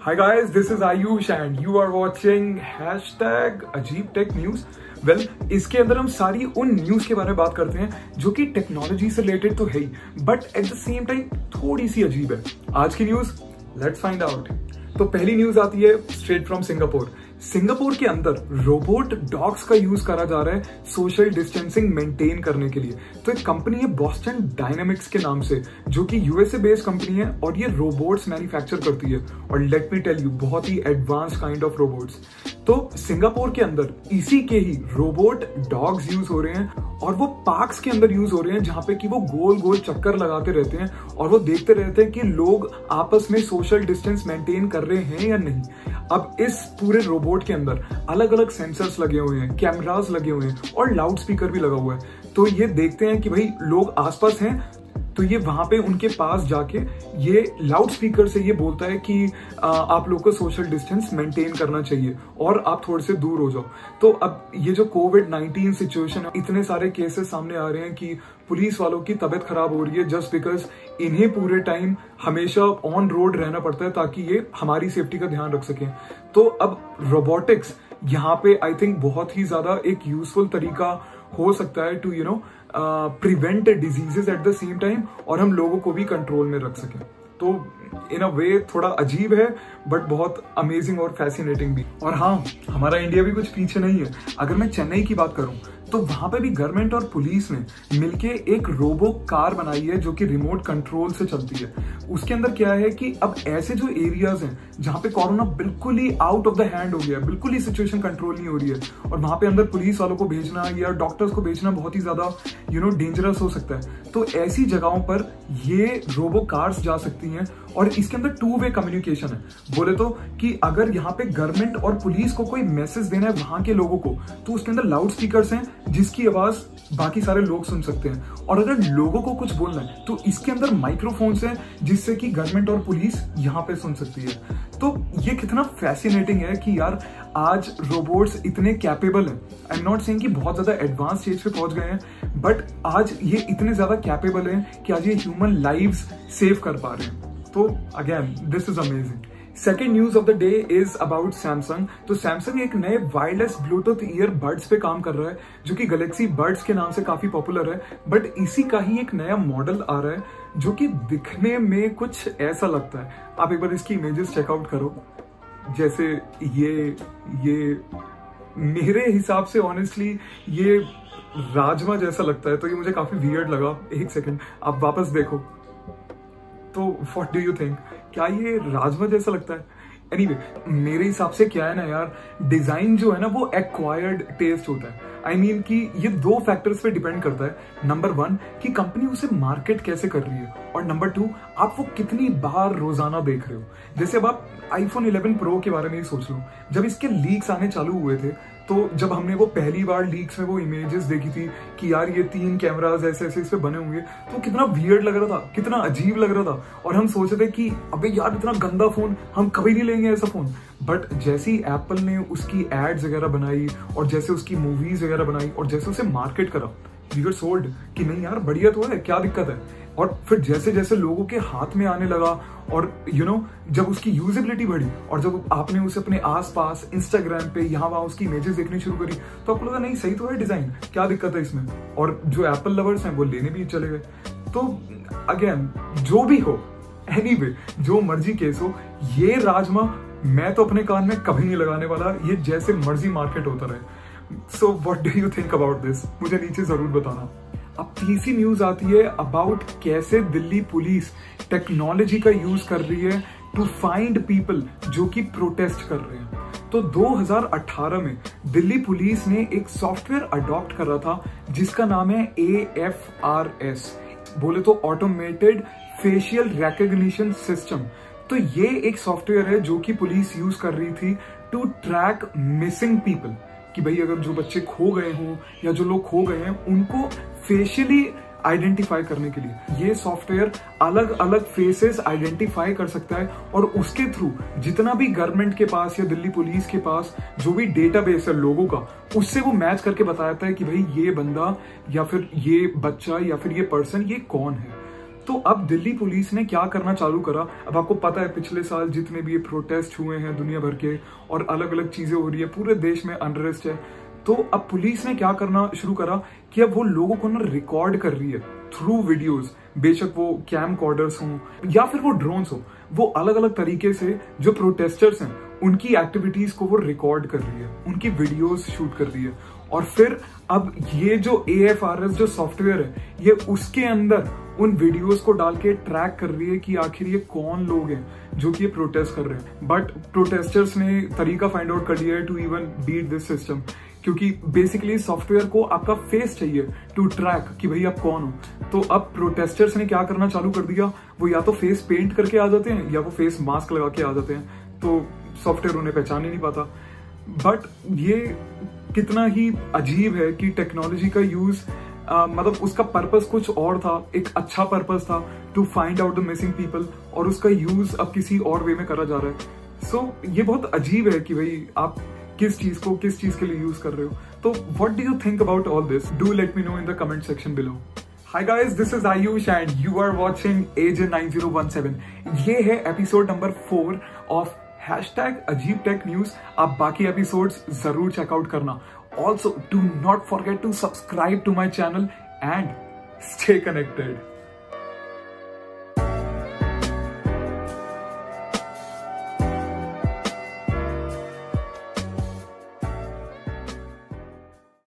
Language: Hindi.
Hi guys, this is Ayush and you are watching #अजीब टेक न्यूज। वेल, इसके अंदर हम सारी उन न्यूज के बारे में बात करते हैं जो कि टेक्नोलॉजी से रिलेटेड तो है ही, but at the same time थोड़ी सी अजीब है। आज की न्यूज लेट्स फाइंड आउट। तो पहली न्यूज आती है स्ट्रेट फ्रॉम सिंगापुर। सिंगापुर के अंदर रोबोट डॉग्स का यूज करा जा रहा है सोशल डिस्टेंसिंग मेंटेन करने के लिए। तो एक कंपनी है बोस्टन डायनामिक्स के नाम से, जो कि यूएसए बेस्ड कंपनी है और ये रोबोट्स मैन्युफैक्चर करती है। और लेट मी टेल यू, बहुत ही एडवांस काइंड ऑफ रोबोट्स। तो सिंगापुर के अंदर इसी के ही रोबोट डॉग्स यूज हो रहे हैं और वो पार्क्स के अंदर यूज हो रहे हैं, जहां पे कि वो गोल गोल चक्कर लगाते रहते हैं और वो देखते रहते हैं कि लोग आपस में सोशल डिस्टेंस मेंटेन कर रहे हैं या नहीं। अब इस पूरे रोबोट के अंदर अलग अलग सेंसर्स लगे हुए हैं, कैमरास लगे हुए हैं और लाउड स्पीकर भी लगा हुआ है। तो ये देखते हैं कि भाई लोग आसपास हैं, तो ये वहां पे उनके पास जाके ये लाउड स्पीकर से ये बोलता है कि आप लोग को सोशल डिस्टेंस मेंटेन करना चाहिए और आप थोड़े से दूर हो जाओ। तो अब ये जो कोविड-19 सिचुएशन है, इतने सारे केसेस सामने आ रहे हैं कि पुलिस वालों की तबीयत खराब हो रही है जस्ट बिकॉज इन्हें पूरे टाइम हमेशा ऑन रोड रहना पड़ता है ताकि ये हमारी सेफ्टी का ध्यान रख सकें। तो अब रोबोटिक्स यहाँ पे आई थिंक बहुत ही ज्यादा एक यूजफुल तरीका हो सकता है to prevent diseases at the same time, और हम लोगों को भी कंट्रोल में रख सकें। तो इन अ वे थोड़ा अजीब है बट बहुत अमेजिंग और फैसिनेटिंग भी। और हाँ, हमारा इंडिया भी कुछ पीछे नहीं है। अगर मैं चेन्नई की बात करूं तो वहां पे भी गवर्नमेंट और पुलिस ने मिलके एक रोबो कार बनाई है जो कि रिमोट कंट्रोल से चलती है। उसके अंदर क्या है कि अब ऐसे जो एरियाज हैं जहां पे कोरोना बिल्कुल ही आउट ऑफ द हैंड हो गया है, बिल्कुल ही सिचुएशन कंट्रोल नहीं हो रही है, और वहां पे अंदर पुलिस वालों को भेजना या डॉक्टर्स को भेजना बहुत ही ज्यादा डेंजरस हो सकता है। तो ऐसी जगहों पर ये रोबो कार्स जा सकती हैं और इसके अंदर 2 वे कम्युनिकेशन है। बोले तो कि अगर यहाँ पे गवर्नमेंट और पुलिस को कोई मैसेज देना है वहां के लोगों को, तो उसके अंदर लाउड स्पीकर्स हैं जिसकी आवाज बाकी सारे लोग सुन सकते हैं। और अगर लोगों को कुछ बोलना है तो इसके अंदर माइक्रोफोन्स हैं जिससे कि गवर्नमेंट और पुलिस यहाँ पे सुन सकती है। तो ये कितना फैसिनेटिंग है कि यार आज रोबोट्स इतने कैपेबल हैं। आई एम नॉट सेइंग कि बहुत ज्यादा एडवांस स्टेज पे पहुंच गए हैं, बट आज ये इतने ज्यादा कैपेबल हैं कि आज ये ह्यूमन लाइव्स सेव कर पा रहे हैं। तो again this is amazing. Second news of the day is about Samsung. तो सैमसंग एक नए वायरलेस ब्लूटूथ ईयरबड्स पे काम कर रहा है जो कि गैलेक्सी बड्स के नाम से काफी पॉपुलर है, बट इसी का ही एक नया मॉडल आ रहा है जो कि दिखने में कुछ ऐसा लगता है। आप एक बार इसकी इमेजेस चेकआउट करो। जैसे ये मेरे हिसाब से ऑनेस्टली ये राजमा जैसा लगता है, तो ये मुझे काफी वियर्ड लगा। एक सेकेंड आप वापस देखो, तो व्हाट डू यू थिंक, क्या ये राजमा जैसा लगता है? एनीवे, मेरे हिसाब से क्या है ना यार, डिजाइन जो है ना वो एक्वायर्ड टेस्ट होता है। आई मीन कि ये 2 फैक्टर्स पे डिपेंड करता है। नंबर 1 कि कंपनी उसे मार्केट कैसे कर रही है, और नंबर 2 आप वो कितनी बार रोजाना देख रहे हो। जैसे अब आप iPhone 11 Pro के बारे में ही सोच लो। जब इसके लीक्स आने चालू हुए थे, तो जब हमने वो पहली बार लीक्स में वो इमेजेस देखी थी कि यार ये 3 कैमरास ऐसे ऐसे इस पे बने होंगे, तो कितना वियर्ड लग रहा था, कितना अजीब लग रहा था, और हम सोच रहे थे कि अबे यार इतना गंदा फोन, हम कभी नहीं लेंगे ऐसा फोन। बट जैसे ही एप्पल ने उसकी एड्स वगैरह बनाई और जैसे उसकी मूवीज वगैरह बनाई और जैसे उसे मार्केट करा, वी वर सोल्ड कि नहीं यार बढ़िया तो है, क्या दिक्कत है। और फिर जैसे जैसे लोगों के हाथ में आने लगा और जब उसकी यूजेबिलिटी बढ़ी और जब आपने उसे अपने आसपास इंस्टाग्राम पे यहाँ वहां उसकी इमेजेस देखनी शुरू करी, तो आपको लगा नहीं सही तो है डिजाइन, क्या दिक्कत है इसमें। और जो एप्पल लवर्स हैं वो लेने भी चले गए। तो अगेन जो भी हो, एनीवे जो मर्जी केस हो, ये राजमा मैं तो अपने कान में कभी नहीं लगाने वाला। ये जैसे मर्जी मार्केट होता रहे। So what do you think about this, मुझे नीचे जरूर बताना। अब तीसरी न्यूज आती है अबाउट कैसे दिल्ली पुलिस टेक्नोलॉजी का यूज कर रही है टू फाइंड पीपल जो कि प्रोटेस्ट कर रहे हैं। तो 2018 में दिल्ली पुलिस ने एक सॉफ्टवेयर अडॉप्ट कर रहा था जिसका नाम है AFRS, बोले तो ऑटोमेटेड फेशियल रिकॉग्निशन सिस्टम। तो ये एक सॉफ्टवेयर है जो कि पुलिस यूज कर रही थी टू ट्रैक मिसिंग पीपल, कि भाई अगर जो बच्चे खो गए हों या जो लोग खो गए हैं उनको फेशियली आइडेंटिफाई करने के लिए ये सॉफ्टवेयर अलग अलग फेसेस आइडेंटिफाई कर सकता है, और उसके थ्रू जितना भी गवर्नमेंट के पास या दिल्ली पुलिस के पास जो भी डेटाबेस है लोगों का, उससे वो मैच करके बताता है कि भाई ये बंदा या फिर ये बच्चा या फिर ये पर्सन ये कौन है। तो अब दिल्ली पुलिस ने क्या करना चालू करा, अब आपको पता है पिछले साल जितने भी ये प्रोटेस्ट हुए हैं दुनिया भर के और अलग अलग चीजें हो रही है, पूरे देश में अनरेस्ट है, तो अब पुलिस ने क्या करना शुरू करा कि अब वो लोगों को ना रिकॉर्ड कर रही है थ्रू वीडियोस, बेशक वो कैम कॉर्डर्स हों या फिर वो ड्रोन्स हो, वो अलग अलग तरीके से जो प्रोटेस्टर्स हैं उनकी एक्टिविटीज को वो रिकॉर्ड कर रही है, उनकी वीडियोस शूट कर रही है। और फिर अब ये जो AFRS जो सॉफ्टवेयर है ये उसके अंदर उन वीडियोस को डाल के ट्रैक कर रही है कि आखिर ये कौन लोग हैं जो कि ये प्रोटेस्ट कर रहे हैं। बट प्रोटेस्टर्स ने तरीका फाइंड आउट कर लिया है to even beat this system, क्योंकि बेसिकली सॉफ्टवेयर को आपका फेस चाहिए टू ट्रैक कि भाई आप कौन हो। तो अब प्रोटेस्टर्स ने क्या करना चालू कर दिया, वो या तो फेस पेंट करके आ जाते हैं या वो फेस मास्क लगा के आ जाते हैं, तो सॉफ्टवेयर उन्हें पहचान ही नहीं पाता। बट ये कितना ही अजीब है कि टेक्नोलॉजी का यूज मतलब उसका पर्पस कुछ और था, एक अच्छा पर्पस था to find out the missing people, और उसका यूज अब किसी और वे में करा जा रहा है। सो ये बहुत अजीब है कि भाई आप किस चीज को किस चीज के लिए यूज कर रहे हो। तो what do you think about all this? Do let me know in the comment section below. Hi guys, this is Ayush and you are watching AJ9017. ये है एपिसोड नंबर 4 ऑफ #AjeebTechNews। आप बाकी एपिसोड्स जरूर चेकआउट करना। Also, do not forget to subscribe to my channel and stay connected.